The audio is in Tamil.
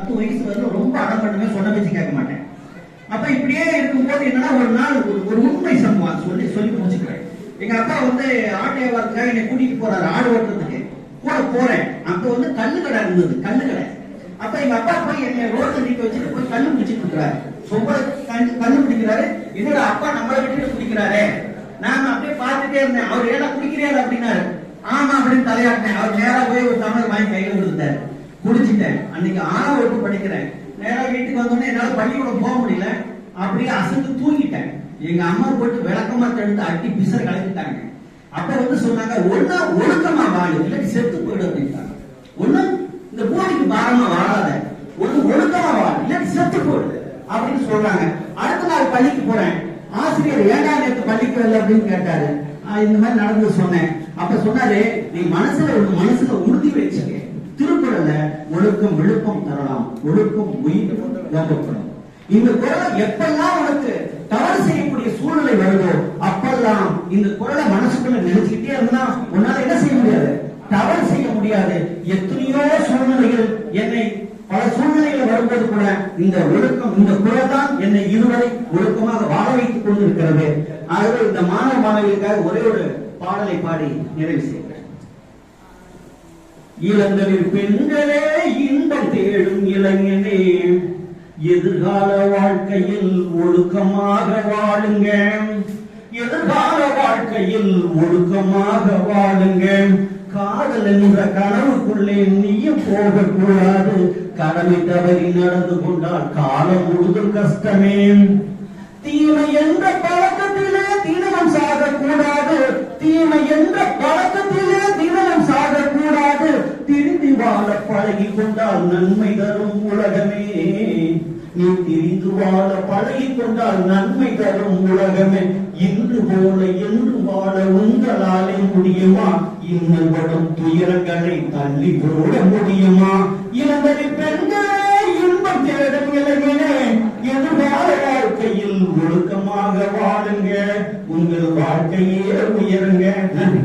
10 வயசு வரலும் ரொம்ப அடம் பண்ணுவேன், சொன்ன பேச்சு கேட்க மாட்டேன். அப்ப இப்படியே இருக்கும்போது என்னன்னா ஒரு நாள் ஒரு உண்மை சம்பவம் சொல்லி முடிச்சுக்கிறேன். எங்க அப்பா வந்து ஆட்டு வியாபாரத்துக்காக என்னை கூட்டிட்டு போறாரு ஆடு ஓட்டுறதுக்கு. கூட போறேன். அப்ப வந்து கல்லு கடை இருந்தது, கல்லு கடை. அப்ப எங்க அப்பா போய் என்னை ரோட்ல நிக்க வச்சுட்டு போய் கல்லு பிடிச்சிட்டு இருக்கிறாரு. சொம்ப கல்லு பிடிக்கிறாரு. என்னோட அப்பா நம்மளை விட்டுட்டு பிடிக்கிறாரு. நான் அப்படியே பார்த்துட்டே இருந்தேன். அவர் ஏன்னா குடிக்கிறாரு அப்படின்னாரு. ஆமா அப்படின்னு தலையாட்டினேன். அவர் நேரா போய் ஒரு தமிழ் வாங்கி கையில கொடுத்தாரு. குடிச்சிட்டேன். அன்னைக்கு 6ஆம் வகுப்பு படிக்கிறேன். நேரா வீட்டுக்கு வந்தோடனே என்னால பள்ளிக்கூடம் போக முடியல. அப்படியே அசந்து தூங்கிட்டேன். எங்க அம்மா போட்டு விளக்கமா தடுத்து அட்டி பிசர் கலக்கிட்டாங்க. அப்ப வந்து சொன்னாங்க, ஒண்ணு ஒழுக்கமா வாழு, இல்லாட்டி செத்து போயிடு அப்படின்ட்டாங்க. ஒண்ணு இந்த போலிக்கு பாரமா வாழாத, ஒண்ணு ஒழுக்கமா வாழ், இல்லாட்டி செத்து போயிடு அப்படின்னு சொல்றாங்க. அடுத்த நாள் பள்ளிக்கு போறேன். ஆசிரியர் ஏண்டா நேற்று பள்ளிக்கு வரல அப்படின்னு கேட்டாரு. இந்த மாதிரி நடந்து சொன்னேன். அப்ப சொன்னாரு, நீ மனசுல உறுதி வச்சுக்க. திருக்குறள்ல ஒழுக்கம் விழுப்பம் தரலாம், ஒழுக்கம் உயிர் ஓம்பப்படும். இந்த குரலை எப்பெல்லாம் உனக்கு தவறு செய்யக்கூடிய சூழ்நிலை வருதோ அப்பெல்லாம் இந்த குரலை மனசுக்குள்ள நினைச்சுக்கிட்டே இருந்தா உன்னால என்ன செய்ய முடியாது, தவறு செய்ய முடியாது. எத்தனையோ சூழ்நிலைகள் என்னை பல சூழ்நிலைகள் வரும்போது கூட இந்த ஒழுக்கம், இந்த குரல் தான் என்னை இதுவரை ஒழுக்கமாக வாழ வைத்துக் கொண்டிருக்கிறது. ஆகவே இந்த மாணவ மாணவிகளுக்காக ஒரே ஒரு பாடலை பாடி நிறைவு செய்கிறேன். இளங்களில் பெண்களே, இன்பம் தேடும் இளைஞனே, எதிர்கால வாழ்க்கையில் ஒழுக்கமாக வாழுங்க. எதிர்கால வாழ்க்கையில் ஒழுக்கமாக வாழுங்க. காதல் என்ற கனவுக்குள்ளே நீயும் போகக்கூடாது. கடமை தவறி நடந்து கொண்டால் காலம் முழுதும் கஷ்டமே. தீமை என்ற பழக்கத்திலே தினமும் சாகக்கூடாது. தீமை என்ற பழக்கத்திலே தினமும் சாகக்கூடாது. திரும்பி வாழ பழகி கொண்டால் நன்மை தரும் உலகமே. நீ திரிந்து வாழ பழகி கொண்டால் நன்மை தரும் உலகமே. இன்று போல என்று வாழ உங்களாலே முடியுமா? இன்னும் வரும் துயரங்களை தள்ளி போட முடியுமா? இளந்தரி பெண்களே, இன்பம் தேடும் இளைஞனே, எதிர்கால வாழ்க்கையில் ஒழுக்கமாக வாழுங்க. உங்கள் வாழ்க்கையே உயருங்க. நன்றி.